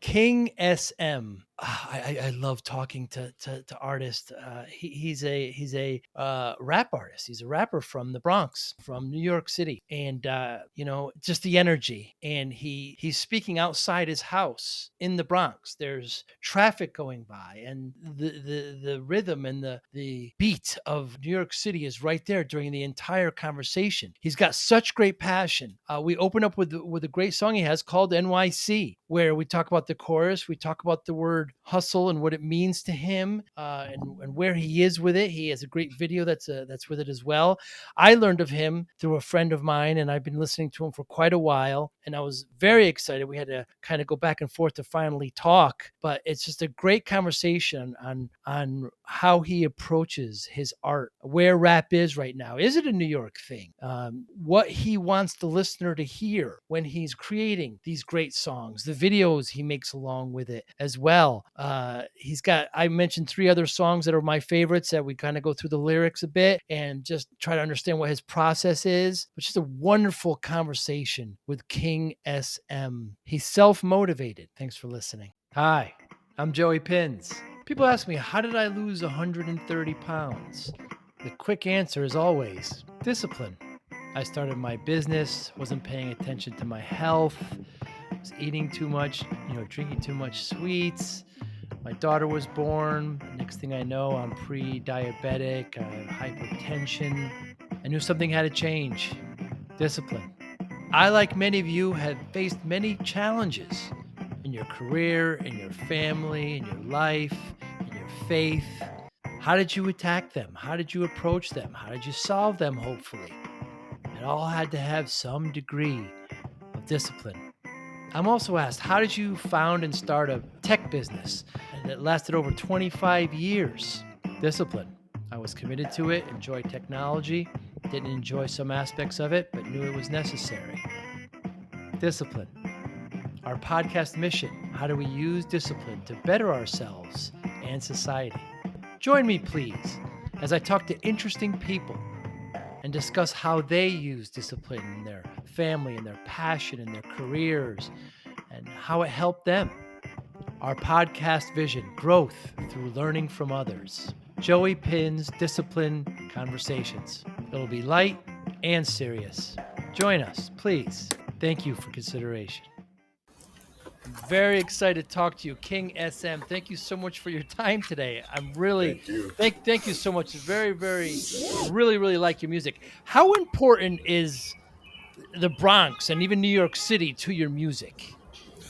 King SM. I love talking to artists. He's a rap artist. He's a rapper from the Bronx, from New York City, and just the energy. And he's speaking outside his house in the Bronx. There's traffic going by, and the rhythm and the beat of New York City is right there during the entire conversation. He's got such great passion. We open up with a great song he has called NYC, where we talk about the chorus, we talk about the word hustle and what it means to him, and where he is with it. He has a great video that's with it as well. I learned of him through a friend of mine, and I've been listening to him for quite a while, and I was very excited. We had to kind of go back and forth to finally talk, but it's just a great conversation on how he approaches his art, where rap is right now. Is it a New York thing? What he wants the listener to hear when he's creating these great songs, the videos he makes along with it as well. I mentioned 3 other songs that are my favorites that we kind of go through the lyrics a bit and just try to understand what his process is. It's just a wonderful conversation with King SM. He's self-motivated. Thanks for listening. Hi, I'm Joey Pinz. People ask me, how did I lose 130 pounds? The quick answer is always discipline. I started my business, wasn't paying attention to my health, was eating too much, drinking too much sweets. My daughter was born. Next thing I know, I'm pre-diabetic. I have hypertension. I knew something had to change. Discipline. I, like many of you, have faced many challenges in your career, in your family, in your life, in your faith. How did you attack them? How did you approach them? How did you solve them, hopefully? It all had to have some degree of discipline. I'm also asked, how did you found and start a tech business? And it lasted over 25 years. Discipline. I was committed to it, enjoyed technology, didn't enjoy some aspects of it, but knew it was necessary. Discipline. Our podcast mission, how do we use discipline to better ourselves and society? Join me, please, as I talk to interesting people and discuss how they use discipline in their family and their passion and their careers and how it helped them. Our podcast vision, growth through learning from others. Joey Pinz Discipline Conversations. It'll be light and serious. Join us, please. Thank you for consideration. Very excited to talk to you, King SM. Thank you so much for your time today. I'm really thank you so much. Very, really like your music. How important is the Bronx and even New York City to your music?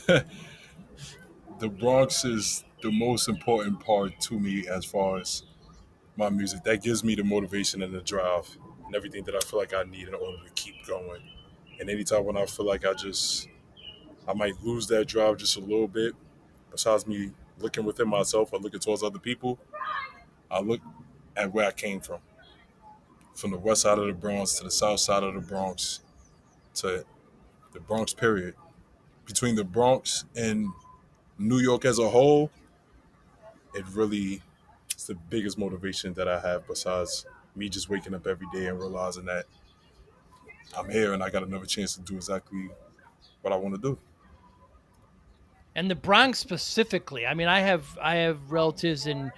The Bronx is the most important part to me as far as my music. That gives me the motivation and the drive and everything that I feel like I need in order to keep going. And anytime when I feel like I might lose that drive just a little bit, besides me looking within myself or looking towards other people, I look at where I came from the west side of the Bronx to the south side of the Bronx to the Bronx period. Between the Bronx and New York as a whole, it really is the biggest motivation that I have besides me just waking up every day and realizing that I'm here and I got another chance to do exactly what I want to do. And the Bronx specifically. I mean, I have relatives in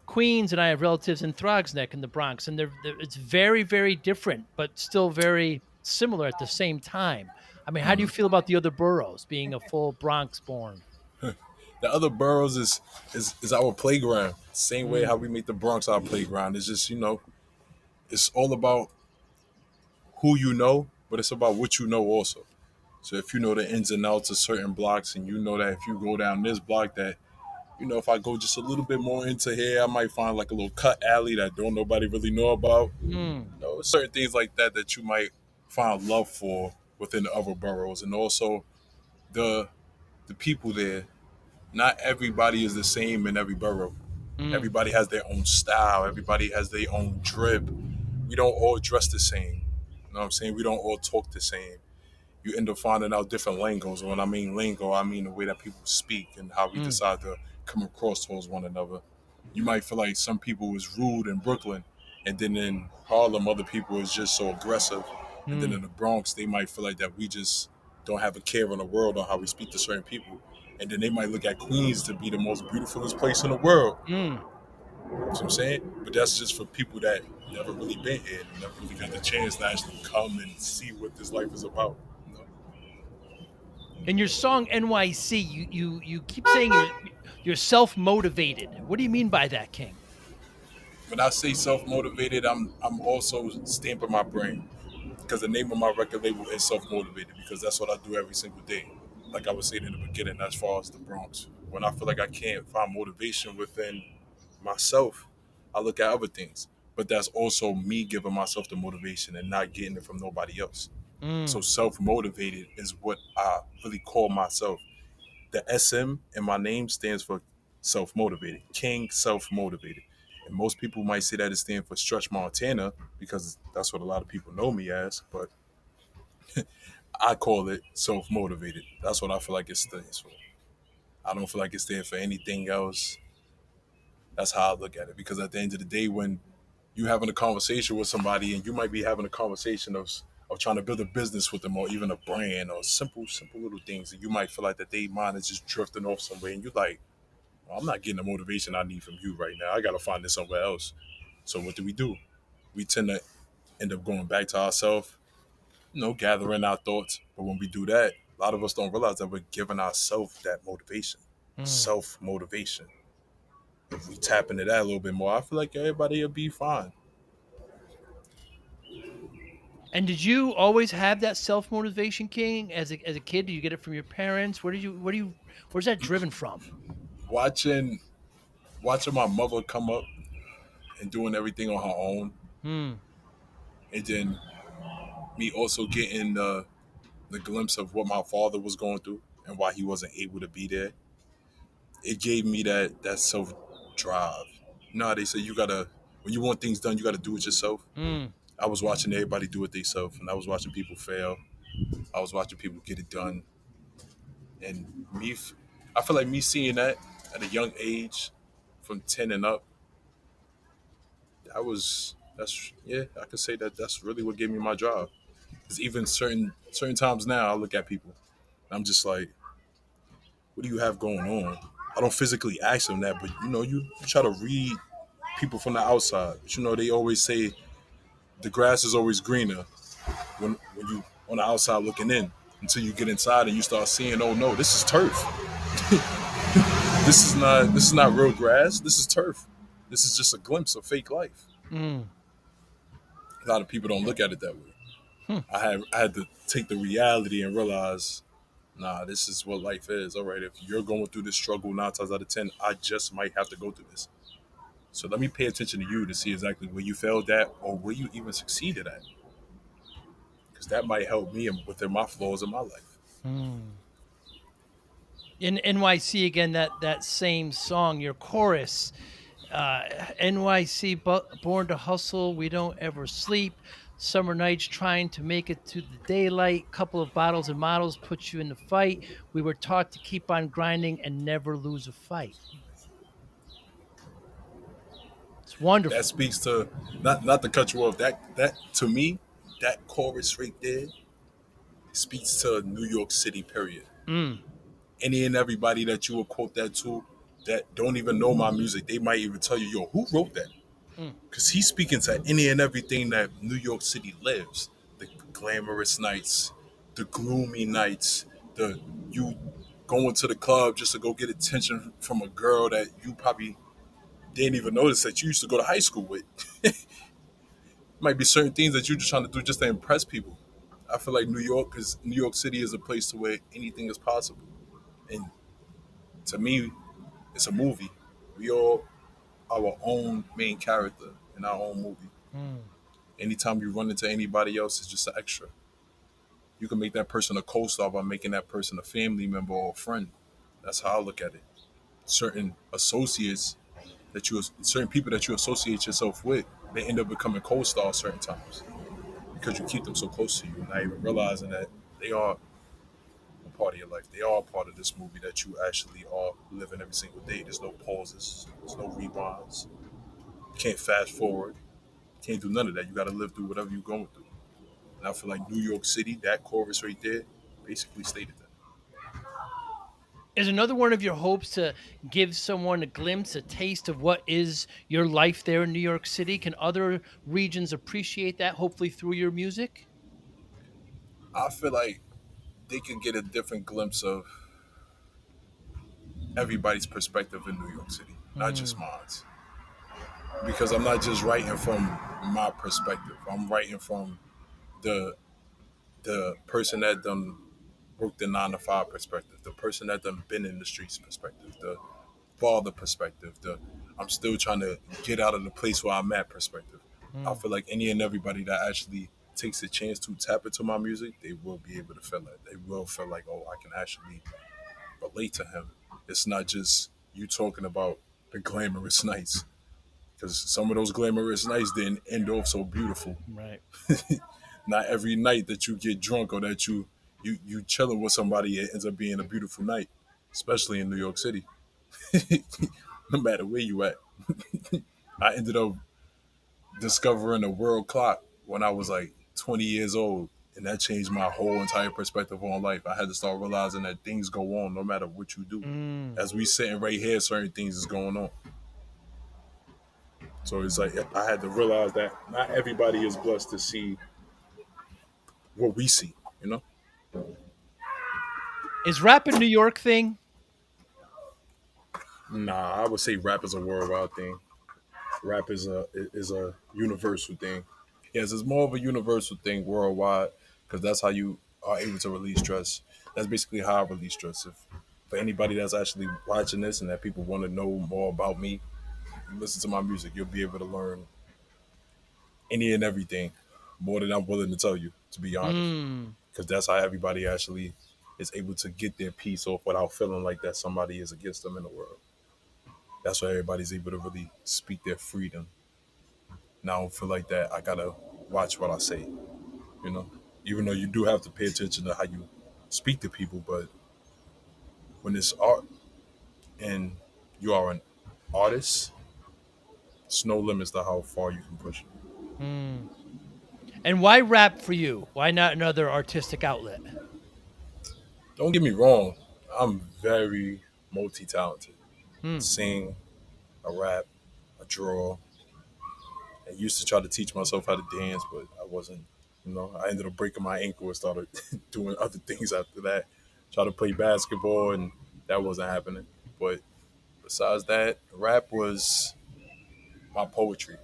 Queens and I have relatives in Neck in the Bronx, and it's very, very different, but still very similar at the same time. I mean, how do you feel about the other boroughs being a full Bronx born? The other boroughs is our playground. Same way Mm, how we make the Bronx our playground. It's just, it's all about who you know, but it's about what you know also. So if you know the ins and outs of certain blocks and you know that if you go down this block that, if I go just a little bit more into here, I might find like a little cut alley that don't nobody really know about. mm, Certain things like that that you might find love for within the other boroughs. And also the the people there. Not everybody is the same in every borough. mm. Everybody has their own style. Everybody has their own drip. We don't all dress the same. You know what I'm saying? We don't all talk the same. You end up finding out different lingos. When I mean lingo, I mean the way that people speak and how we Mm, decide to come across towards one another. You might feel like some people is rude in Brooklyn, and then in Harlem, other people is just so aggressive. And then in mm. the Bronx, they might feel like that we just don't have a care in the world on how we speak to certain people. And then they might look at Queens to be the most beautifulest place in the world. Mm. You know what I'm saying? But that's just for people that never really been here, never really got the chance to actually come and see what this life is about. You know? In your song NYC, you keep saying you're self-motivated. What do you mean by that, King? When I say self motivated, I'm also stamping my brain because the name of my record label is self motivated because that's what I do every single day. Like I was saying in the beginning, as far as the Bronx, when I feel like I can't find motivation within myself, I look at other things. But that's also me giving myself the motivation and not getting it from nobody else. So Mm. self motivated is what I really call myself. The SM in my name stands for self motivated, King self motivated. And most people might say that it stands for Stretch Montana because that's what a lot of people know me as, but I call it self motivated. That's what I feel like it stands for. I don't feel like it stands for anything else. That's how I look at it. Because at the end of the day, when you having a conversation with somebody and you might be having a conversation of trying to build a business with them or even a brand or simple little things, and you might feel like that they mind is just drifting off somewhere, and you're like, well, I'm not getting the motivation I need from you right now. I gotta find it somewhere else. So what do? We tend to end up going back to ourselves, gathering our thoughts. But when we do that, a lot of us don't realize that we're giving ourselves that motivation, Mm. self motivation. If we tap into that a little bit more, I feel like everybody will be fine. And did you always have that self-motivation, King? As a kid, did you get it from your parents? Where's that driven from? Watching watching my mother come up and doing everything on her own, Hmm. and then me also getting the glimpse of what my father was going through and why he wasn't able to be there. It gave me that self drive. You know how they say you gotta when you want things done, you gotta do it yourself. Hmm. I was watching everybody do it themselves, and I was watching people fail. I was watching people get it done, and I feel like me seeing that at a young age, from 10 and up, that's yeah, I could say that that's really what gave me my drive. Because even certain times now, I look at people, and I'm just like, what do you have going on? I don't physically ask them that, but you try to read people from the outside. But they always say the grass is always greener when you on the outside looking in until you get inside and you start seeing, oh no, this is turf. This is not real grass. This is turf. This is just a glimpse of fake life. Hmm. A lot of people don't look at it that way. Hmm. I had to take the reality and realize, nah, this is what life is. All right, if you're going through this struggle 9 times out of 10, I just might have to go through this. So let me pay attention to you to see exactly where you failed at or where you even succeeded at, because that might help me within my flaws in my life. Hmm. In NYC again, that same song, your chorus, NYC, born to hustle, we don't ever sleep. Summer nights trying to make it to the daylight. Couple of bottles and models put you in the fight. We were taught to keep on grinding and never lose a fight. It's That wonderful. speaks to not to cut you off. That to me, that chorus right there speaks to New York City. Period. Mm. Any and everybody that you will quote that to, that don't even know my music, they might even tell you, "Yo, who wrote that?" Mm. Because he's speaking to any and everything that New York City lives. The glamorous nights, the gloomy nights, the you going to the club just to go get attention from a girl that you probably didn't even notice that you used to go to high school with. Might be certain things that you're just trying to do just to impress people. I feel like New York City is a place to where anything is possible. And to me, it's a movie. We all our own main character in our own movie. Mm. Anytime you run into anybody else, it's just an extra. You can make that person a co-star by making that person a family member or a friend. That's how I look at it. Certain associates certain people that you associate yourself with, they end up becoming co-stars certain times because you keep them so close to you, not even realizing that they are a part of your life. They are a part of this movie that you actually are living every single day. There's no pauses. There's no rewinds. You can't fast forward. You can't do none of that. You got to live through whatever you're going through. And I feel like New York City, that chorus right there, basically stated that. Is another one of your hopes to give someone a glimpse, a taste of what is your life there in New York City? Can other regions appreciate that, hopefully through your music? I feel like they can get a different glimpse of everybody's perspective in New York City, not just Mm, mine. Because I'm not just writing from my perspective. I'm writing from the the person that done worked the 9 to 5 perspective, the person that done been in the streets perspective, the father perspective, the I'm still trying to get out of the place where I'm at perspective. I mm, feel like any and everybody that actually takes a chance to tap into my music, they will be able to feel it. They will feel like, oh, I can actually relate to him. It's not just you talking about the glamorous nights, because some of those glamorous nights didn't end off so beautiful. right. Not every night that you get drunk or that you chilling with somebody, it ends up being a beautiful night, especially in New York City. No matter where you at. I ended up discovering a world clock when I was like 20 years old, and that changed my whole entire perspective on life. I had to start realizing that things go on no matter what you do. Mm. As we sitting right here, certain things is going on. So it's like I had to realize that not everybody is blessed to see what we see. You know, Is rap a New York thing? nah, I would say rap is a worldwide thing. Rap is a universal thing. Yes, it's more of a universal thing worldwide because that's how you are able to release stress. That's basically how I release stress. If for anybody that's actually watching this and that people want to know more about me, you listen to my music, you'll be able to learn any and everything more than I'm willing to tell you. To be honest, Mm. because that's how everybody actually is able to get their piece off without feeling like that somebody is against them in the world. That's why everybody's able to really speak their freedom. And I don't feel like that. I gotta watch what I say, you know. Even though you do have to pay attention to how you speak to people, but when it's art and you are an artist, it's no limits to how far you can push it. Mm. And why rap for you? Why not another artistic outlet? Don't get me wrong, I'm very multi-talented. I Mm. sing, I rap, I draw. I used to try to teach myself how to dance, but I wasn't. You know, I ended up breaking my ankle and started doing other things after that. Tried to play basketball, and that wasn't happening. But besides that, rap was my poetry.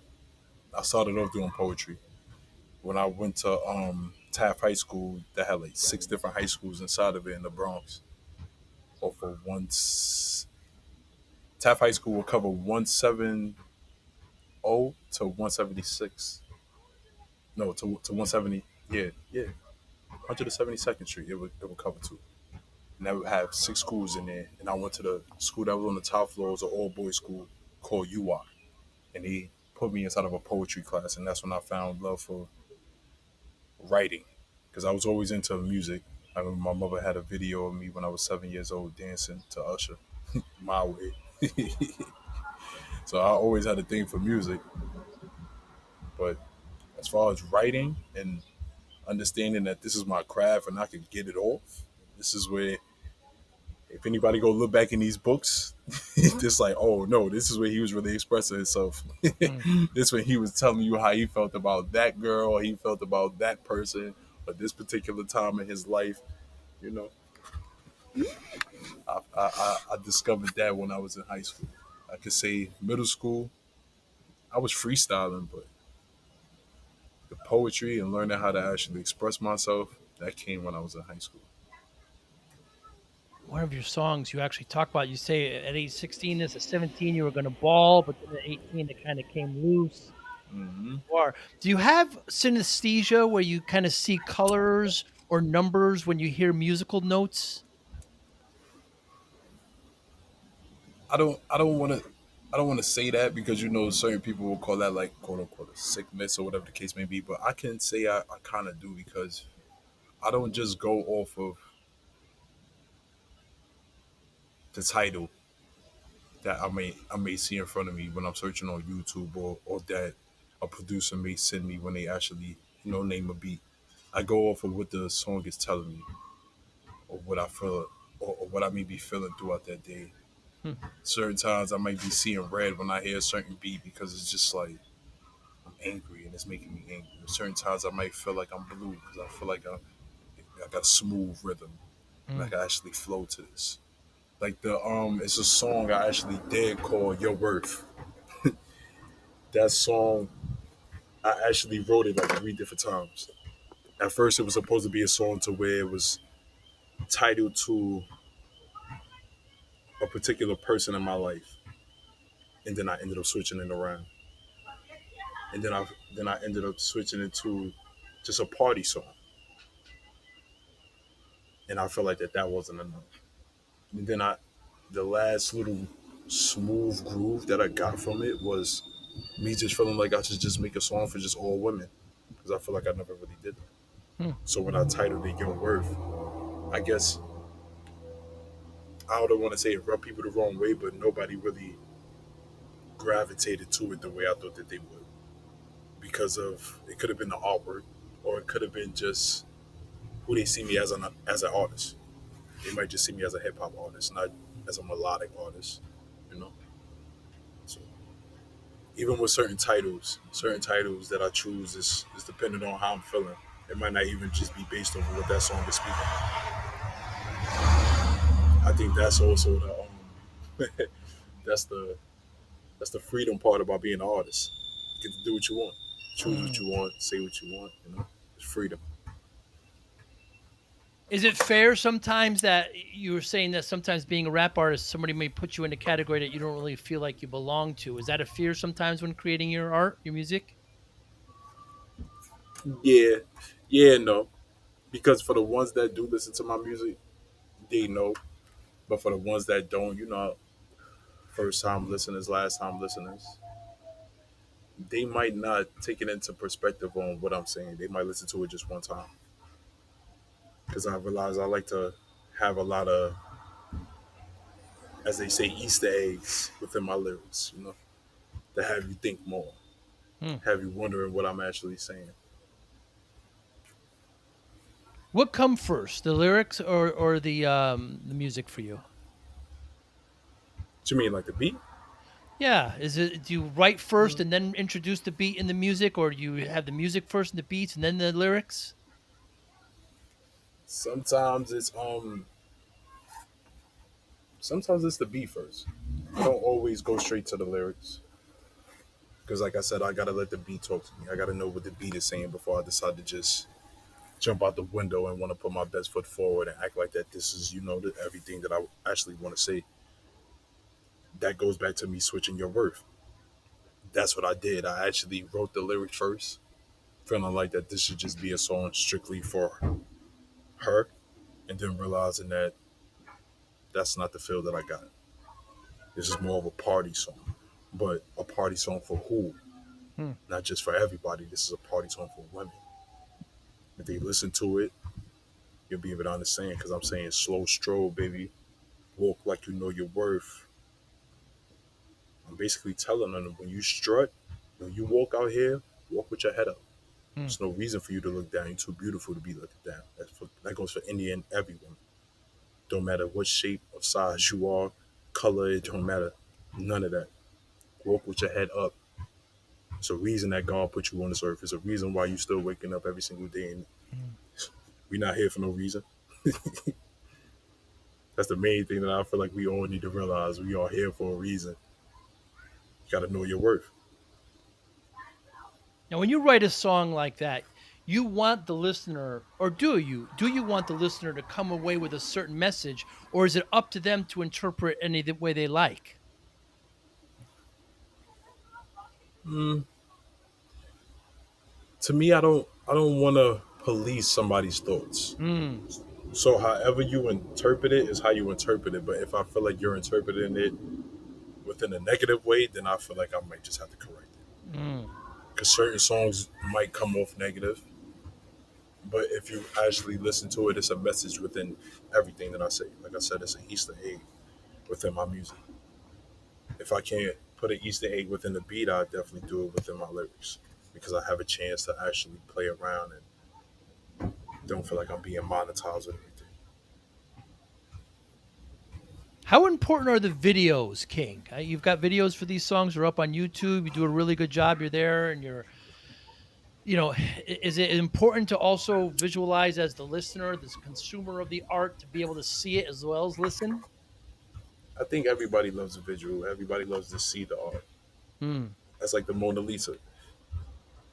I started off doing poetry when I went to Taft High School. That had like 6 different high schools inside of it in the Bronx. Or for once, Taft High School will cover 170 to 176. No, to 170. Yeah, yeah. 172nd Street. It would cover too. And that would have 6 schools in there. And I went to the school that was on the top floor. It was an all boys school called UI. And he put me inside of a poetry class. And that's when I found love for writing. Because I was always into music. I remember my mother had a video of me when I was 7 years old dancing to Usher my way. So I always had a thing for music. But as far as writing and understanding that this is my craft and I can get it off, this is where if anybody go look back in these books, it's just like, oh no, this is where he was really expressing himself. Mm. This when he was telling you how he felt about that girl, or he felt about that person, at this particular time in his life. You know, I discovered that when I was in high school. I could say middle school, I was freestyling, but the poetry and learning how to actually express myself, that came when I was in high school. One of your songs you actually talk about, you say at age 16, as a 17, you were going to ball, but then at 18, it kind of came loose. Hmm. You are. Do you have synesthesia where you kind of see colors or numbers when you hear musical notes? I don't want to. I don't want to say that because certain people will call that like quote unquote a sickness or whatever the case may be. But I can say I kind of do because I don't just go off of the title that I may see in front of me when I'm searching on YouTube or that a producer may send me when they actually name a beat. I go off of what the song is telling me or what I feel or what I may be feeling throughout that day. Hmm. Certain times I might be seeing red when I hear a certain beat because it's just like I'm angry and it's making me angry. Certain times I might feel like I'm blue because I feel like I got a smooth rhythm and I Hmm. can actually flow to this. Like it's a song I actually did called Your Worth. That song I actually wrote it like 3 different times. At first, it was supposed to be a song to where it was titled to a particular person in my life, and then I ended up switching it around, and then I ended up switching it to just a party song, and I felt like that wasn't enough. And then the last little smooth groove that I got from it was me just feeling like I should just make a song for just all women because I feel like I never really did that. Hmm. So when I titled it Your Worth, I guess I don't want to say it rubbed people the wrong way, but nobody really gravitated to it the way I thought that they would because of it could have been the artwork or it could have been just who they see me as an artist. They might just see me as a hip hop artist, not as a melodic artist, you know. So even with certain titles that I choose is dependent on how I'm feeling. It might not even just be based on what that song is speaking. I think that's also that's the that's the freedom part about being an artist. You get to do what you want, choose what Hmm. you want, say what you want. It's freedom. Is it fair sometimes that you were saying that sometimes being a rap artist, somebody may put you in a category that you don't really feel like you belong to? Is that a fear sometimes when creating your art, your music? Yeah, yeah, no, because for the ones that do listen to my music, they know. But for the ones that don't, first time listeners, last time listeners, they might not take it into perspective on what I'm saying. They might listen to it just one time because I realize I like to have a lot of, as they say, Easter eggs within my lyrics. To have you think more, Hmm. have you wondering what I'm actually saying. What come first, the lyrics or the music for you? What you mean, like the beat? Yeah, is it do you write first Mm. and then introduce the beat in the music, or do you have the music first and the beats and then the lyrics? Sometimes sometimes it's the beat first. I Hmm. don't always go straight to the lyrics because, like I said, I gotta let the beat talk to me. I gotta know what the beat is saying before I decide to just jump out the window and want to put my best foot forward and act like that this is everything that I actually want to say. That goes back to me switching Your Worth. That's what I did. I actually wrote the lyrics first, feeling like that this should just be a song strictly for her, and then realizing that that's not the feel that I got. This is more of a party song, but a party song for who? Hmm. Not just for everybody. This is a party song for women. If they listen to it, you'll be able to understand because I'm saying slow stroll, baby. Walk like you know your worth. I'm basically telling them when you strut, when you walk out here, walk with your head up. Hmm. There's no reason for you to look down. You're too beautiful to be looked down. That goes for any and everyone. Don't matter what shape or size you are, color, it don't matter. None of that. Walk with your head up. It's a reason that God put you on this earth. It's a reason why you still waking up every single day. And Hmm. we're not here for no reason. That's the main thing that I feel like we all need to realize. We are here for a reason. You got to know your worth. Now, when you write a song like that, you want the listener, or do you? Do you want the listener to come away with a certain message, or is it up to them to interpret any the way they like? Mm, to me, I don't want to police somebody's thoughts. Hmm. So however you interpret it is how you interpret it. But if I feel like you're interpreting it within a negative way, then I feel like I might just have to correct it. Hmm. Because certain songs might come off negative, but if you actually listen to it, it's a message within everything that I say. Like I said, it's an Easter egg within my music. If I can't put an Easter egg within the beat, I definitely do it within my lyrics because I have a chance to actually play around and don't feel like I'm being monetized with everything. How important are the videos, King? You've got videos for these songs. Are up on YouTube. You do a really good job. You're there, and you're, is it important to also visualize as the listener, this consumer of the art, to be able to see it as well as listen? I think everybody loves a visual. Everybody loves to see the art. Hmm. That's like the Mona Lisa.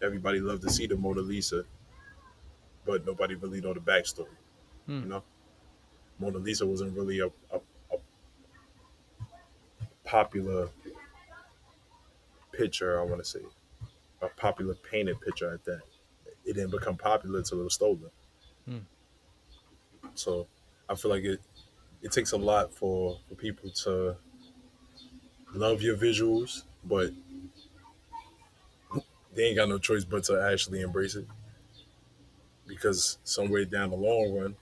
Everybody loves to see the Mona Lisa, but nobody really know the backstory. Hmm. You know, Mona Lisa wasn't really a popular picture. I want to say a popular painted picture at that. It didn't become popular until it was stolen. Hmm. So I feel like it takes a lot for people to love your visuals, but they ain't got no choice but to actually embrace it because somewhere down the long run,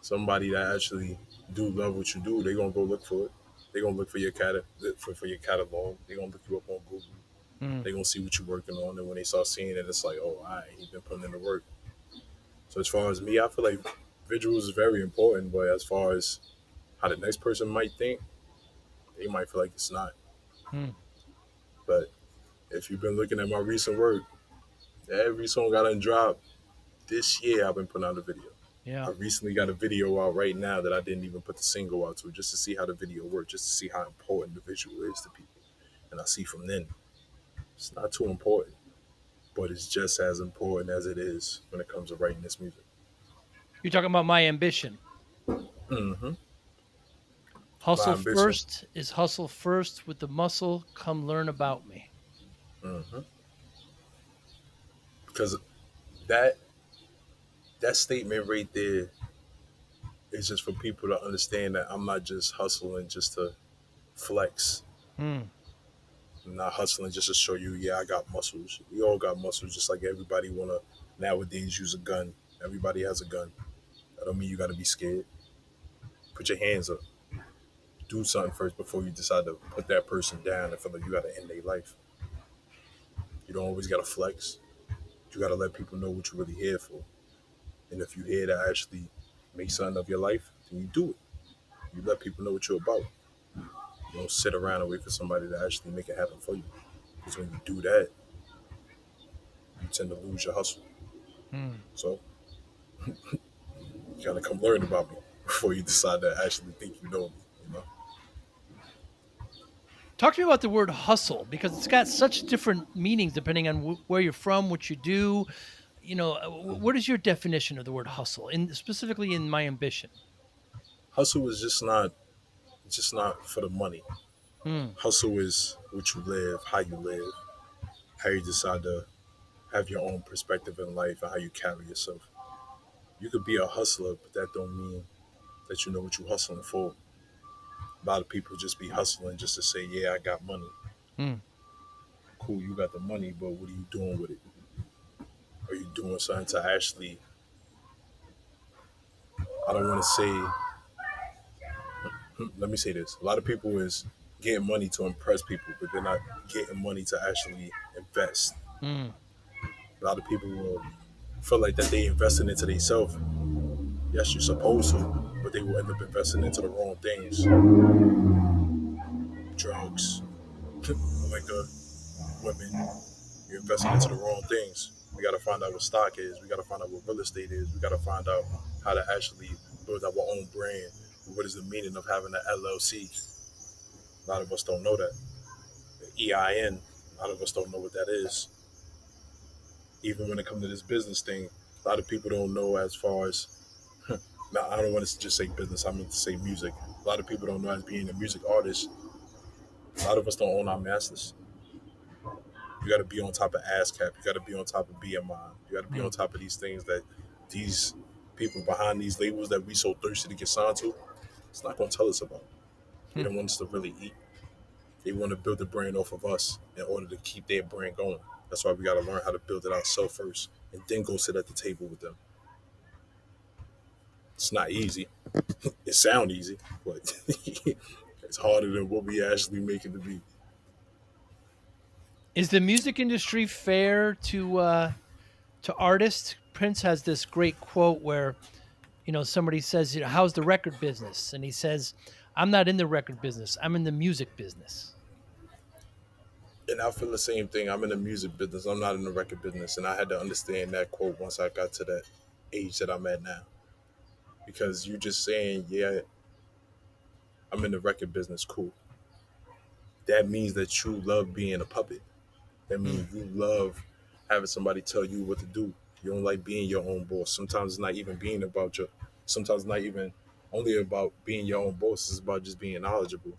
somebody that actually do love what you do, they gonna go look for it. They gonna look for your for your catalog. They gonna look you up on Google. Hmm. They gonna see what you're working on, and when they start seeing it, it's like, oh, all right, he's been putting in the work. So as far as me, I feel like visuals is very important, but as far as how the next person might think, they might feel like it's not. Hmm. But if you've been looking at my recent work, every song I done dropped this year, I've been putting out a video. I Yeah. recently got a video out right now that I didn't even put the single out to, just to see how the video works, just to see how important the visual is to people. And I see from then, it's not too important, but it's just as important as it is when it comes to writing this music. You're talking about my ambition. Mm-hmm. My Hustle ambition. first is hustle first with the muscle. Come learn about me. Mm-hmm. Because that that statement right there is just for people to understand that I'm not just hustling just to flex. Hmm. I'm not hustling just to show you, yeah, I got muscles. We all got muscles, just like everybody wanna nowadays use a gun. Everybody has a gun. That don't mean you gotta be scared. Put your hands up. Do something first before you decide to put that person down and feel like you gotta end their life. You don't always gotta flex. You gotta let people know what you're really here for. And if you're here to actually make something of your life, then you do it. You let people know what you're about. You don't sit around and wait for somebody to actually make it happen for you. Because when you do that, you tend to lose your hustle. Hmm. So you gotta come learn about me before you decide to actually think you know me. You know, Talk to me about the word hustle because it's got such different meanings depending on where you're from, what you do. What is your definition of the word hustle, in specifically in my ambition? hustle is just not for the money. Hmm. Hustle is what you live, how you live, how you decide to have your own perspective in life and how you carry yourself. You could be a hustler, but that don't mean that you know what you're hustling for. A lot of people just be hustling just to say, yeah, I got money. Hmm. Cool, you got the money, but what are you doing with it? Are you doing something to actually, I don't want to say, let me say this. A lot of people is getting money to impress people, but they're not getting money to actually invest. Hmm. A lot of people will feel like that they investing into themselves. Yes, you're supposed to, but they will end up investing into the wrong things. Drugs, liquor, women. You're investing into the wrong things. We got to find out what stock is. We got to find out what real estate is. We got to find out how to actually build our own brand. What is the meaning of having an LLC? A lot of us don't know that. EIN. A lot of us don't know what that is. Even when it comes to this business thing, a lot of people don't know as far as. Now, I don't want to just say business. I mean to say music. A lot of people don't know as being a music artist. A lot of us don't own our masters. You got to be on top of ASCAP. You got to be on top of BMI. You got to be on Hmm. top of these things that these people behind these labels that we so thirsty to get signed to, it's not going to tell us about. They Hmm. don't want us to really eat. They want to build the brand off of us in order to keep their brand going. That's why we got to learn how to build it ourselves first and then go sit at the table with them. It's not easy. It sounds easy, but it's harder than what we actually make it to be. Is the music industry fair to artists? Prince has this great quote where somebody says, how's the record business? And he says, I'm not in the record business. I'm in the music business. And I feel the same thing. I'm in the music business. I'm not in the record business. And I had to understand that quote once I got to that age that I'm at now. Because you just saying, yeah, I'm in the record business, cool. That means that you love being a puppet. That Hmm. means you love having somebody tell you what to do. You don't like being your own boss. Sometimes it's not even being about your, sometimes it's not even only about being your own boss. It's about just being knowledgeable,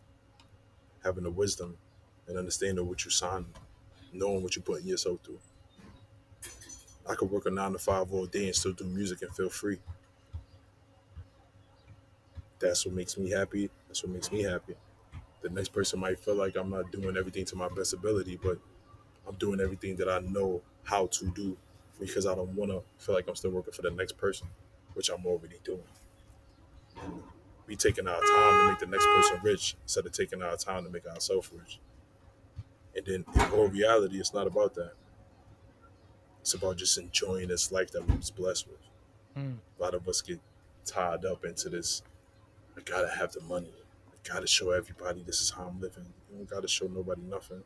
having the wisdom and understanding what you sign, knowing what you're putting yourself through. I could work a 9 to 5 all day and still do music and feel free. That's what makes me happy. That's what makes me happy. The next person might feel like I'm not doing everything to my best ability, but I'm doing everything that I know how to do because I don't want to feel like I'm still working for the next person, which I'm already doing. We taking our time to make the next person rich instead of taking our time to make ourselves rich. And then in all reality, it's not about that. It's about just enjoying this life that we was blessed with. Hmm. A lot of us get tied up into this. I gotta have the money. I gotta show everybody this is how I'm living. You don't gotta show nobody nothing.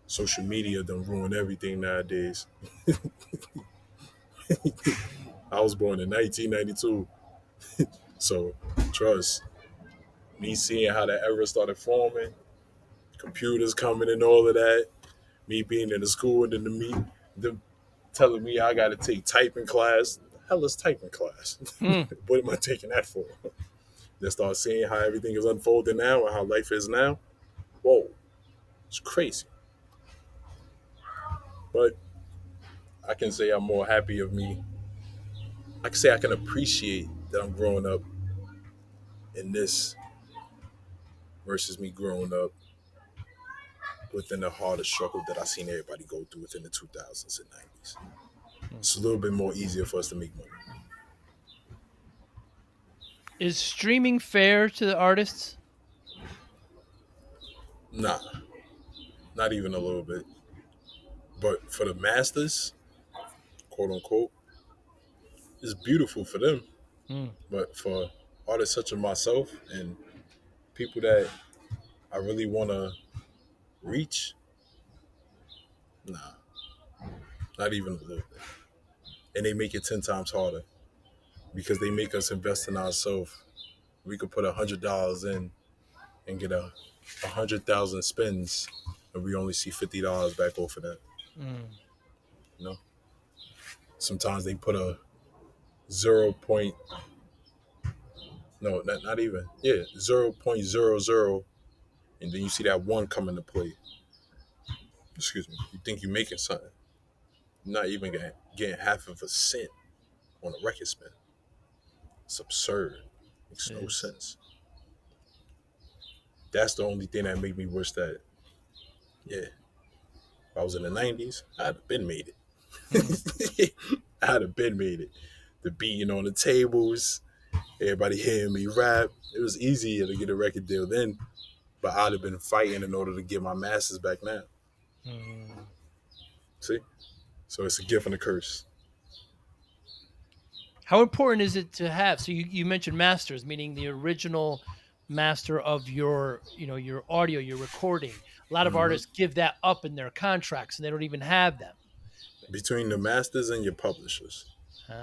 Social media done ruin everything nowadays. I was born in 1992, so trust me seeing how that era started forming, computers coming and all of that. Me being in the school and then them telling me I got to take typing class. The hell is typing class? Hmm. What am I taking that for? Then start seeing how everything is unfolding now and how life is now. Whoa, it's crazy. But I can say I'm more happy of me. I can say I can appreciate that I'm growing up in this versus me growing up within the harder struggle that I seen everybody go through within the 2000s and 90s. Hmm. It's a little bit more easier for us to make money. Is streaming fair to the artists? Nah, not even a little bit. But for the masters, quote unquote, it's beautiful for them. Hmm. But for artists such as myself and people that I really want to reach, nah, not even a little bit. And they make it 10 times harder because they make us invest in ourselves. We could put $100 in and get 100,000 spins, and we only see $50 back off of that. Hmm. You know, sometimes they put a 0. No, not even, yeah, 0.00, and then you see that one come into play. Excuse me. You think you're making something? You're not even getting half of a cent on a record spin. It's absurd. Makes It no is. sense. That's the only thing that made me wish that, yeah, if I was in the 90s, I'd have been made Hmm. it. I'd have been made it. The beating on the tables, everybody hearing me rap. It was easier to get a record deal then, but I'd have been fighting in order to get my masters back now. Hmm. See? So it's a gift and a curse. How important is it to have? So you mentioned masters, meaning the original master of your, your audio, your recording. A lot of Hmm. artists give that up in their contracts and they don't even have them. Between the masters and your publishers,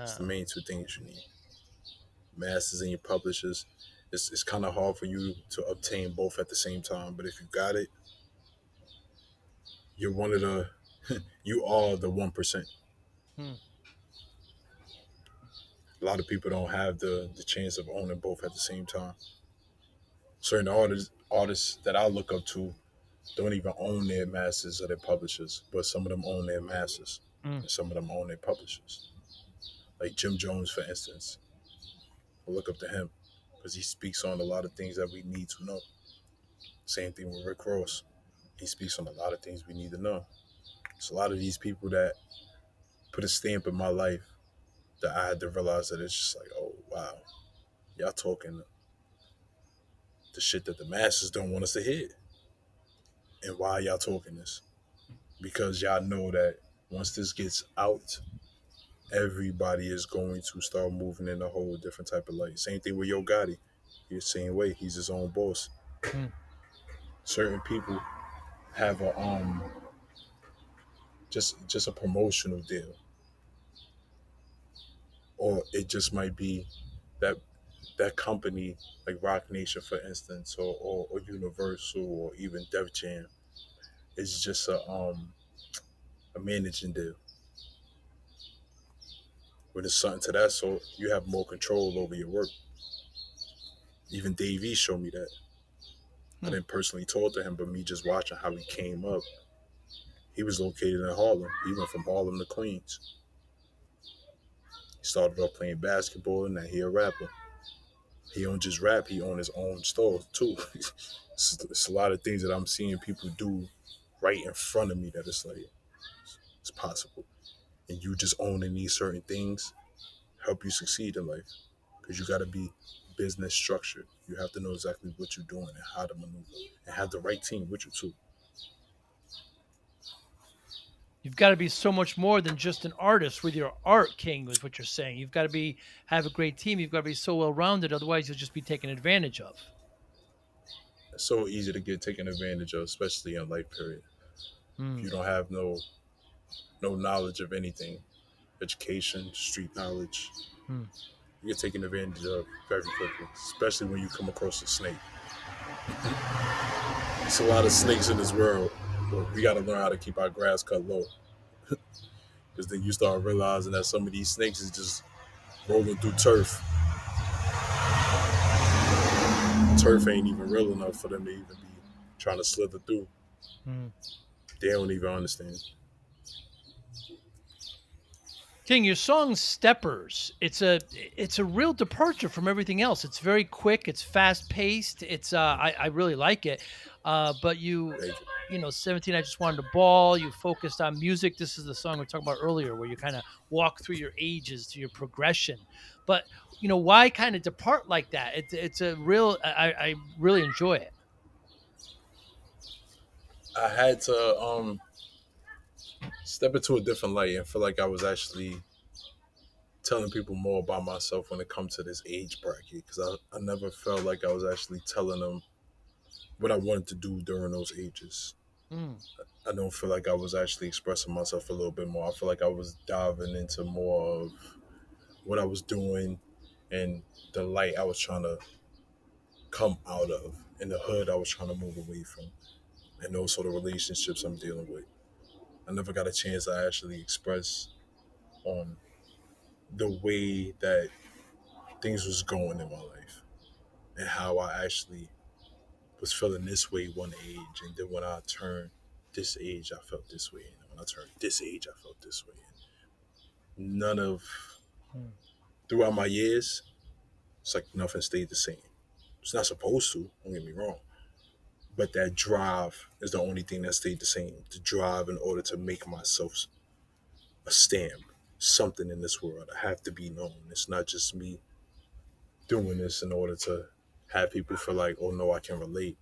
it's the Ah, main two things you need. Masters and your publishers. It's kind of hard for you to obtain both at the same time, but if you got it, you're one of the, you are the 1%. hmm, A lot of people don't have the chance of owning both at the same time. Certain artists that I look up to don't even own their masters or their publishers, but some of them own their masters hmm, and some of them own their publishers. Like Jim Jones, for instance, I look up to him because he speaks on a lot of things that we need to know. Same thing with Rick Ross. He speaks on a lot of things we need to know. It's a lot of these people that put a stamp in my life that I had to realize that it's just like, oh wow, y'all talking the shit that the masses don't want us to hear. And why y'all talking this? Because y'all know that once this gets out, everybody is going to start moving in a whole different type of light. Same thing with Yo Gotti. He's the same way. He's his own boss. Hmm. Certain people have a just a promotional deal, or it just might be that that company like Rock Nation, for instance, or Universal, or even Def Jam is just a managing deal. When it's something to that sort, you have more control over your work. Even Dave E showed me that. I Hmm. didn't personally talk to him, but me just watching how he came up. He was located in Harlem. He went from Harlem to Queens. He started off playing basketball, and now he a rapper. He don't just rap; he own his own store too. It's a lot of things that I'm seeing people do right in front of me that it's like it's possible, and you just owning these certain things help you succeed in life because you got to be business structured. You have to know exactly what you're doing and how to maneuver, and have the right team with you too. You've got to be so much more than just an artist with your art, King, is what you're saying. You've got to be have a great team. You've got to be so well rounded. Otherwise, you'll just be taken advantage of. It's so easy to get taken advantage of, especially in life period. If Hmm. you don't have no knowledge of anything, education, street knowledge, Hmm. you get taken advantage of very quickly, especially when you come across a snake. There's a lot of snakes in this world, but we got to learn how to keep our grass cut low. Because then you start realizing that some of these snakes is just rolling through turf. Turf ain't even real enough for them to even be trying to slither through. Hmm. They don't even understand. King, your song "Steppers," it's a real departure from everything else. It's very quick, it's fast paced. I really like it. But Thank you. 17, I just wanted to ball. You focused on music. This is the song we were talking about earlier, where you kind of walk through your ages to your progression. But why kind of depart like that? It's a real. I really enjoy it. I had to step into a different light and feel like I was actually telling people more about myself when it comes to this age bracket because I never felt like I was actually telling them what I wanted to do during those ages. Mm, I don't feel like I was actually expressing myself a little bit more. I feel like I was diving into more of what I was doing and the light I was trying to come out of and the hood I was trying to move away from and those sort of relationships I'm dealing with. I never got a chance to actually express on the way that things was going in my life and how I actually was feeling this way one age, and then when I turned this age, I felt this way, and when I turned this age, I felt this way. And none of mm, throughout my years, it's like nothing stayed the same. It's not supposed to. Don't get me wrong, but that drive is the only thing that stayed the same. The drive in order to make myself a stamp, something in this world. I have to be known. It's not just me doing this in order to have people feel like, oh no, I can relate.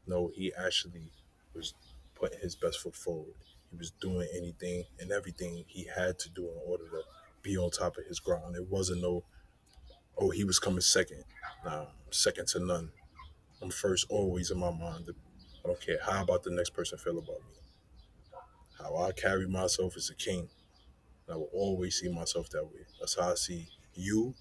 No, he actually was putting his best foot forward. He was doing anything and everything he had to do in order to be on top of his ground. It wasn't no, oh, he was coming second. Nah, second to none. I'm first always in my mind. I don't care how about the next person feel about me. How I carry myself as a king. I will always see myself that way. That's how I see you.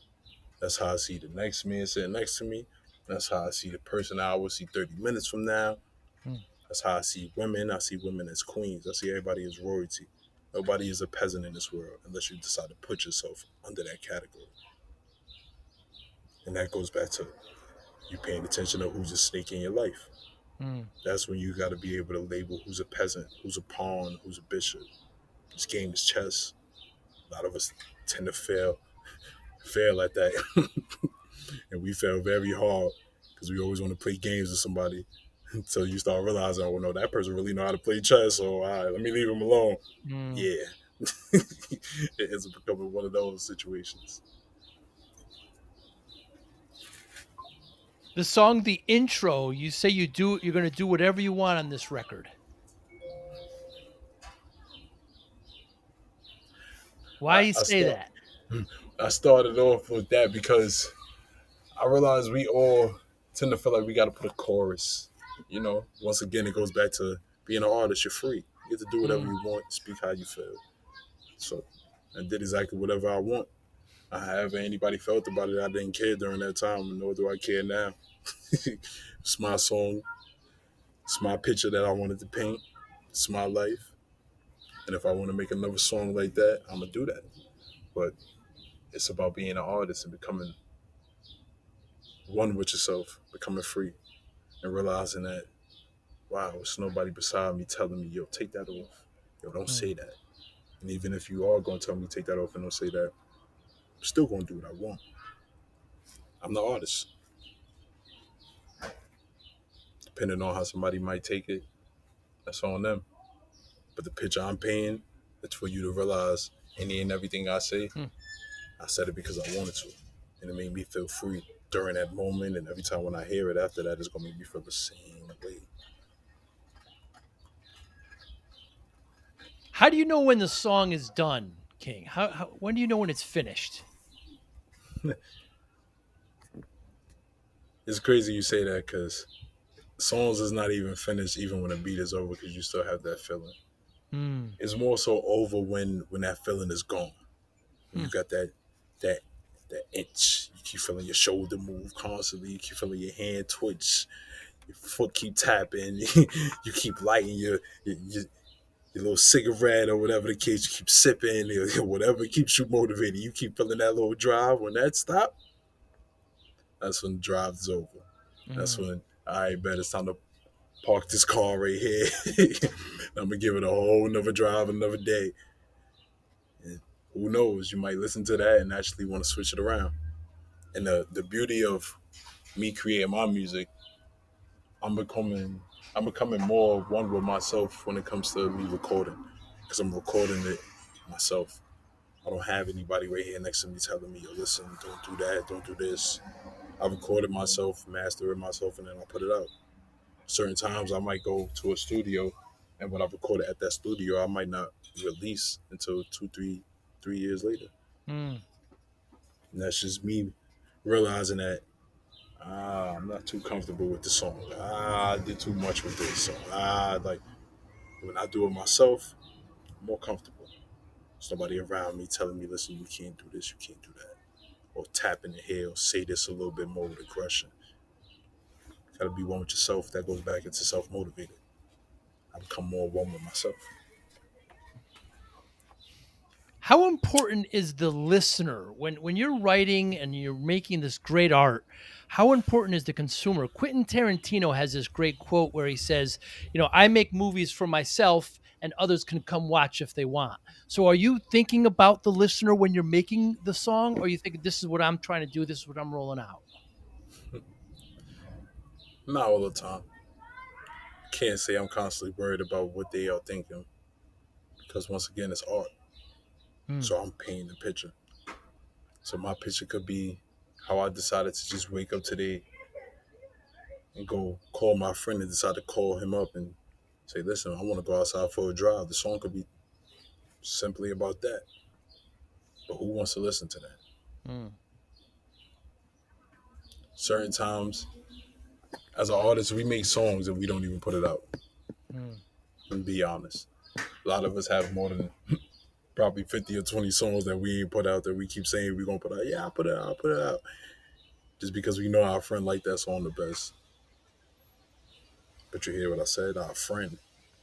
That's how I see the next man sitting next to me. That's how I see the person I will see 30 minutes from now. mm. That's how I see women. I see women as queens. I see everybody as royalty. Nobody is a peasant in this world unless you decide to put yourself under that category. And that goes back to you paying attention to who's a snake in your life. Mm. That's when you got to be able to label who's a peasant, who's a pawn, who's a bishop. This game is chess. A lot of us tend to fail at that. And we fail very hard because we always want to play games with somebody until you start realizing, oh no, that person really know how to play chess. So all right, let me leave him alone. Mm. Yeah, it ends up becoming one of those situations. The song, the intro, you say you're going to do whatever you want on this record. Why I, you I say start that? I started off with that because I realized we all tend to feel like we got to put a chorus. Once again, it goes back to being an artist. You're free. You get to do whatever Mm. you want, speak how you feel. So I did exactly whatever I want. However anybody felt about it, I didn't care during that time, nor do I care now. It's my song. It's my picture that I wanted to paint. It's my life. And if I want to make another song like that, I'm gonna do that. But it's about being an artist and becoming one with yourself, becoming free, and realizing that wow, it's nobody beside me telling me, yo, take that off. Yo, don't Mm. say that. And even if you are gonna tell me take that off and don't say that, I'm still gonna do what I want. I'm the artist. Depending on how somebody might take it, that's on them. But the picture I'm painting, it's for you to realize any and everything I say, Mm. I said it because I wanted to. And it made me feel free during that moment. And every time when I hear it after that, it's going to make me feel the same way. How do you know when the song is done, King? How when do you know when it's finished? It's crazy you say that because songs is not even finished even when the beat is over because you still have that feeling. Mm. It's more so over when that feeling is gone. When Hmm. you got that that itch. You keep feeling your shoulder move constantly. You keep feeling your hand twitch. Your foot keep tapping. You keep lighting your little cigarette or whatever the case. You keep sipping or whatever keeps you motivated. You keep feeling that little drive. When that stop, that's when the drive is over. That's Mm. when all right, bet it's time to park this car right here. I'm gonna give it a whole another drive, another day. And who knows? You might listen to that and actually want to switch it around. And the beauty of me creating my music, I'm becoming I'm becoming more one with myself when it comes to me recording because I'm recording it myself. I don't have anybody right here next to me telling me, "Yo, listen, don't do that, don't do this." I record it myself, master it myself, and then I put it out. Certain times I might go to a studio, and what I recorded at that studio, I might not release until 3 years later. Mm. And that's just me realizing that I'm not too comfortable with the song. I did too much with this song. Like when I do it myself, I'm more comfortable. There's nobody around me telling me, listen, you can't do this, you can't do that. Or tap in the head or say this a little bit more with aggression. Gotta be one with yourself. That goes back into self motivated. I become more one with myself. How important is the listener when you're writing and you're making this great art? How important is the consumer? Quentin Tarantino has this great quote where he says, I make movies for myself and others can come watch if they want. So are you thinking about the listener when you're making the song, or you think this is what I'm trying to do, this is what I'm rolling out? Not all the time. Can't say I'm constantly worried about what they are thinking because once again, it's art. Hmm. So I'm painting the picture. So my picture could be how I decided to just wake up today and go call my friend and decide to call him up and say, listen, I want to go outside for a drive. The song could be simply about that. But who wants to listen to that? Hmm. Certain times, as an artist, we make songs and we don't even put it out. Hmm. And be honest. A lot of us have more than probably 50 or 20 songs that we ain't put out that we keep saying we're going to put out. Yeah, I'll put it out, I'll put it out. Just because we know our friend liked that song the best. But you hear what I said? Our friend.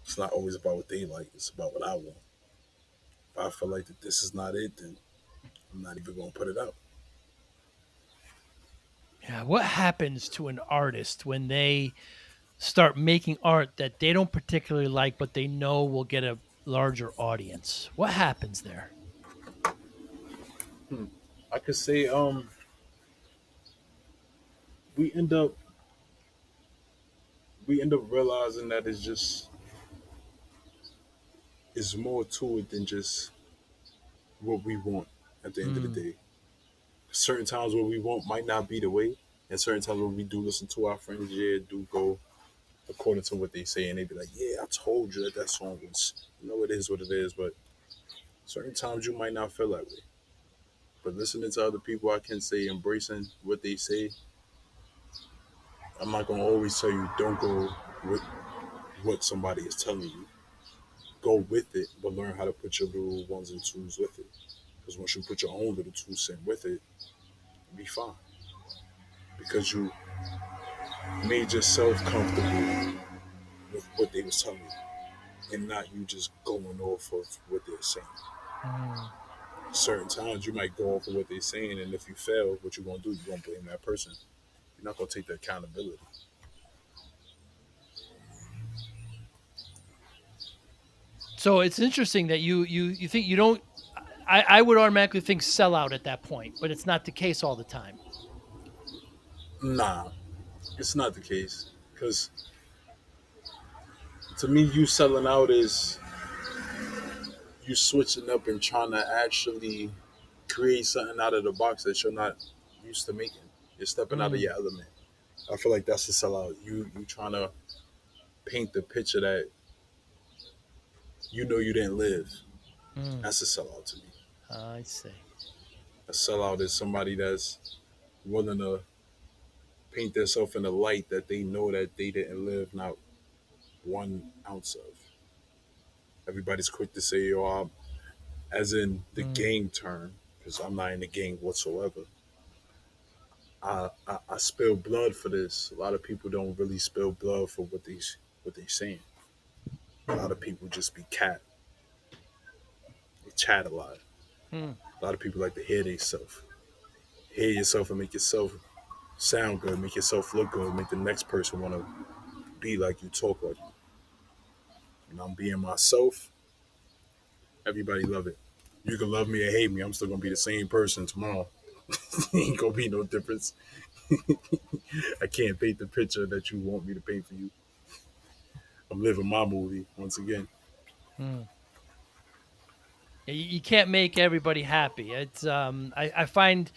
It's not always about what they like. It's about what I want. If I feel like that this is not it, then I'm not even going to put it out. Yeah, what happens to an artist when they start making art that they don't particularly like, but they know will get a larger audience? What happens there? I could say we end up we end up realizing that it's more to it than just what we want at the end of the Mm. day. Certain times what we want might not be the way, and certain times when we do listen to our friends, yeah, do go according to what they say, and they be like, "Yeah, I told you that that song was, it is what it is." But certain times you might not feel that way. But listening to other people, I can say embracing what they say, I'm not gonna always tell you don't go with what somebody is telling you. Go with it, but learn how to put your little ones and twos with it. Because once you put your own little 2 cent with it, you'll be fine. Because you made yourself comfortable with what they was telling you, and not you just going off of what they're saying. Mm. Certain times you might go off of what they're saying, and if you fail, what you're gonna do? You're gonna blame that person. You're not gonna take the accountability. So it's interesting that you think you don't. I would automatically think sellout at that point, but it's not the case all the time. Nah, it's not the case. Because to me, you selling out is you switching up and trying to actually create something out of the box that you're not used to making. You're stepping out of Mm, your element. I feel like that's a sellout. You trying to paint the picture that you know you didn't live. mm, That's a sellout to me. I see. A sellout is somebody that's willing to paint themselves in a light that they know that they didn't live not 1 ounce of. Everybody's quick to say, "Yo, as in the Mm, gang term," because I'm not in the gang whatsoever. I spill blood for this. A lot of people don't really spill blood for what they saying. A lot of people just be cat. They chat a lot. mm. A lot of people like to hear themselves. Hear yourself and make yourself sound good, make yourself look good, make the next person want to be like you, talk like you. And I'm being myself. Everybody love it. You can love me or hate me. I'm still gonna be the same person tomorrow. Ain't gonna be no difference. I can't paint the picture that you want me to paint for you. I'm living my movie once again. Mm. You can't make everybody happy. It's I find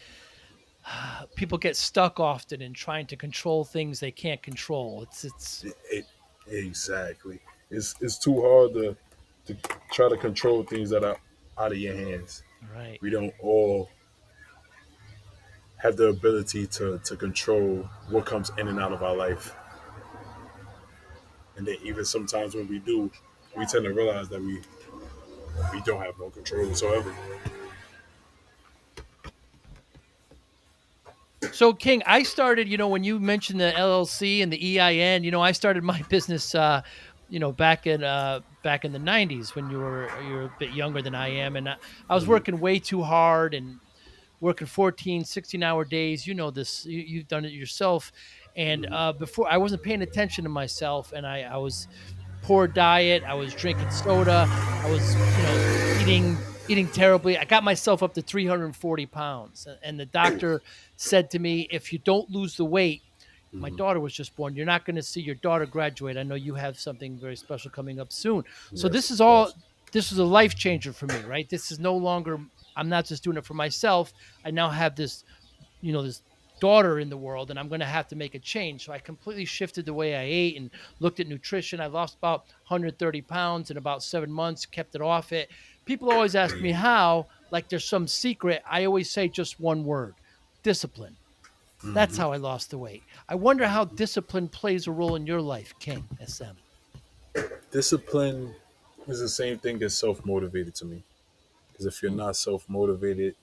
people get stuck often in trying to control things they can't control. It's It, exactly. It's too hard to try to control things that are out of your hands. right. We don't all have the ability to control what comes in and out of our life. And then even sometimes when we do, we tend to realize that we don't have no control whatsoever. So King, I started, when you mentioned the LLC and the EIN, I started my business back in the 90s when you're a bit younger than I am, and I was Mm-hmm. working way too hard and working 14, 16-hour days. You know this. You've done it yourself. And Mm-hmm. before, I wasn't paying attention to myself, and I was poor diet. I was drinking soda. I was, eating terribly. I got myself up to 340 pounds. And the doctor said to me, if you don't lose the weight, my Mm-hmm. daughter was just born. You're not going to see your daughter graduate. I know you have something very special coming up soon. So Yes, of course. this is a life changer for me, right? This is no longer, I'm not just doing it for myself. I now have this daughter in the world, and I'm going to have to make a change. So I completely shifted the way I ate and looked at nutrition. I lost about 130 pounds in about 7 months, kept it off it. People always ask me how, like there's some secret. I always say just one word: discipline. That's Mm-hmm. how I lost the weight. I wonder how discipline plays a role in your life, King SM. Discipline is the same thing as self motivated to me. Because if you're Mm, not self motivated,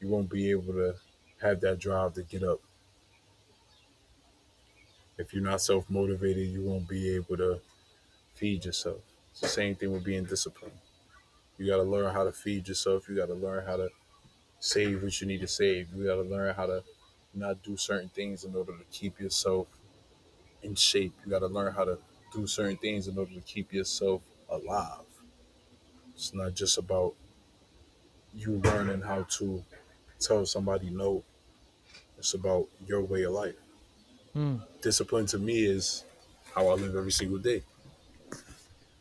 you won't be able to have that drive to get up. If you're not self motivated, you won't be able to feed yourself. It's the same thing with being disciplined. You got to learn how to feed yourself. You got to learn how to save what you need to save. You got to learn how to not do certain things in order to keep yourself in shape. You got to learn how to do certain things in order to keep yourself alive. It's not just about you learning how to tell somebody no. It's about your way of life. mm, Discipline to me is how I live every single day.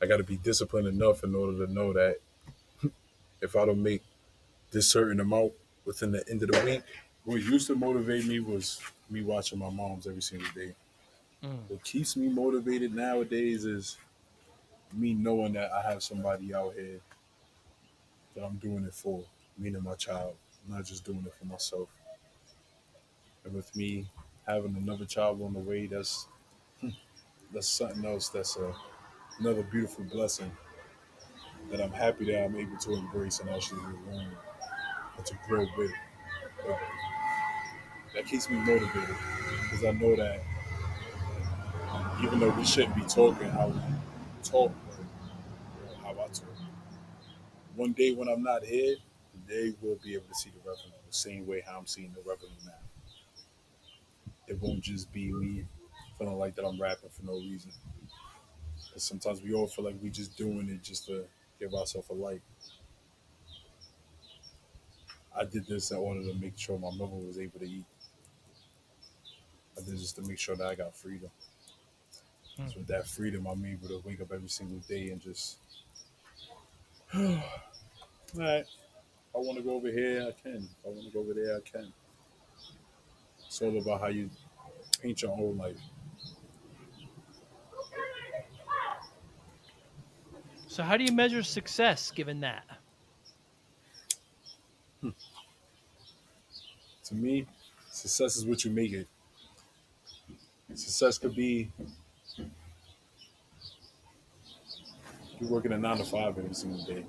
I got to be disciplined enough in order to know that if I don't make this certain amount within the end of the week, what used to motivate me was me watching my moms every single day. mm. What keeps me motivated nowadays is me knowing that I have somebody out here that I'm doing it for, meaning my child. I'm not just doing it for myself. And with me Having another child on the way, that's something else. Another beautiful blessing that I'm happy that I'm able to embrace and actually learn and to grow with. But that keeps me motivated because I know that even though we shouldn't be talking how we talk or how I talk, one day when I'm not here, they will be able to see the revenue the same way how I'm seeing the revenue now. It won't just be me feeling like that I'm rapping for no reason. 'Cause sometimes we all feel like we just doing it just to give ourselves a like. I did this in order to make sure my mother was able to eat. I did this to make sure that I got freedom. Hmm. So with that freedom, I'm able to wake up every single day and just, all right, if I want to go over here, I can. If I want to go over there, I can. It's all about how you paint your own life. So how do you measure success given that? To me, success is what you make it. Success could be you working a 9 to 5 every single day.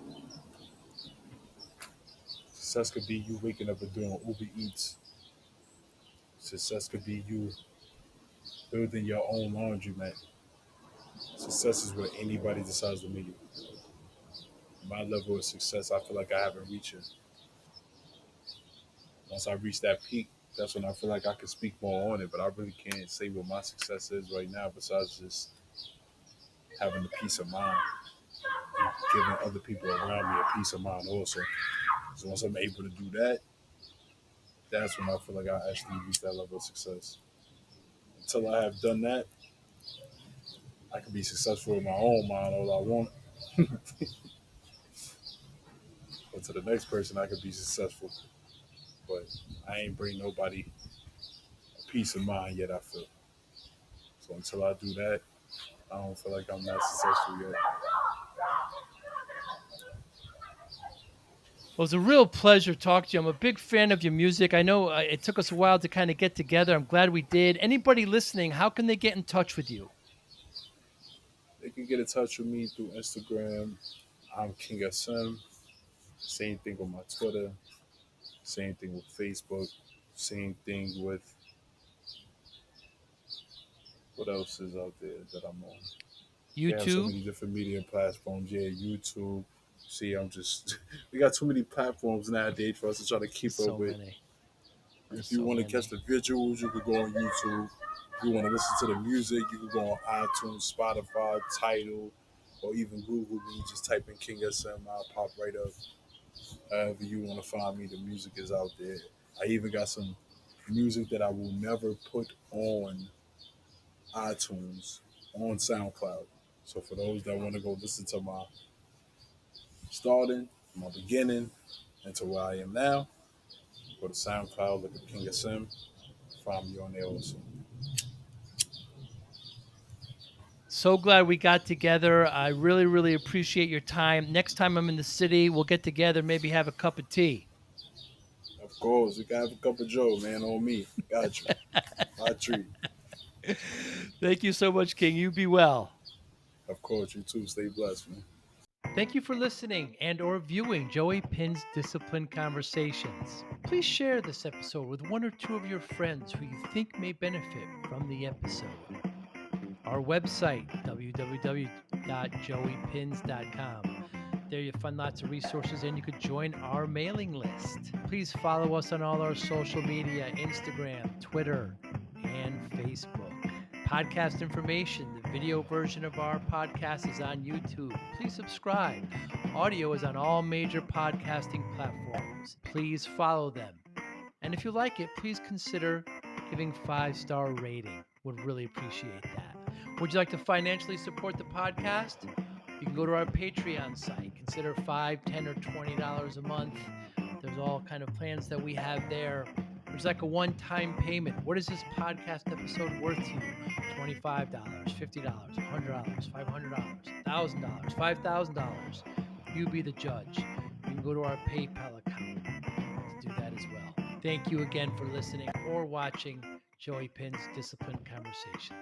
Success could be you waking up and doing Uber Eats. Success could be you building your own laundromat. Success is what anybody decides to make it. My level of success, I feel like I haven't reached it. Once I reach that peak, that's when I feel like I can speak more on it. But I really can't say what my success is right now, besides just having the peace of mind, and giving other people around me a peace of mind also. So once I'm able to do that, that's when I feel like I actually reach that level of success. Until I have done that, I can be successful in my own mind all I want. But to the next person, I could be successful. But I ain't bring nobody a peace of mind yet, I feel. So until I do that, I don't feel like I'm not successful yet. Well, it's a real pleasure talking to you. I'm a big fan of your music. I know it took us a while to kind of get together. I'm glad we did. Anybody listening, how can they get in touch with you? They can get in touch with me through Instagram. I'm King SM. Same thing with my Twitter. Same thing with Facebook. Same thing with what else is out there that I'm on. They have so YouTube? many different media platforms. Yeah, YouTube. See, I'm just we got too many platforms nowadays for us to try to keep up So with. many. There's If you so want to catch many. the visuals, you could go on YouTube. If you want to listen to the music, you can go on iTunes, Spotify, Tidal, or even Google me. Just type in King SM, I'll pop right up. However you want to find me, the music is out there. I even got some music that I will never put on iTunes, on SoundCloud. So for those that want to go listen to my starting, my beginning, and to where I am now, go to SoundCloud, look at King SM, find me on there also. So glad we got together. I really, really appreciate your time. Next time I'm in the city, we'll get together, maybe have a cup of tea. Of course, you got to have a cup of Joe, man, on me. Got you. My treat. Thank you so much, King. You be well. Of course, you too. Stay blessed, man. Thank you for listening and or viewing Joey Pinz Discipline Conversations. Please share this episode with one or two of your friends who you think may benefit from the episode. Our website, www.joeypins.com. There you'll find lots of resources and you could join our mailing list. Please follow us on all our social media, Instagram, Twitter, and Facebook. Podcast information, the video version of our podcast is on YouTube. Please subscribe. Audio is on all major podcasting platforms. Please follow them. And if you like it, please consider giving 5-star rating. Would really appreciate that. Would you like to financially support the podcast? You can go to our Patreon site. Consider $5, $10, or $20 a month. There's all kind of plans that we have there. There's like a one-time payment. What is this podcast episode worth to you? $25, $50, $100, $500, $1,000, $5,000. You be the judge. You can go to our PayPal account to do that as well. Thank you again for listening or watching Joey Pinz, Disciplined Conversations.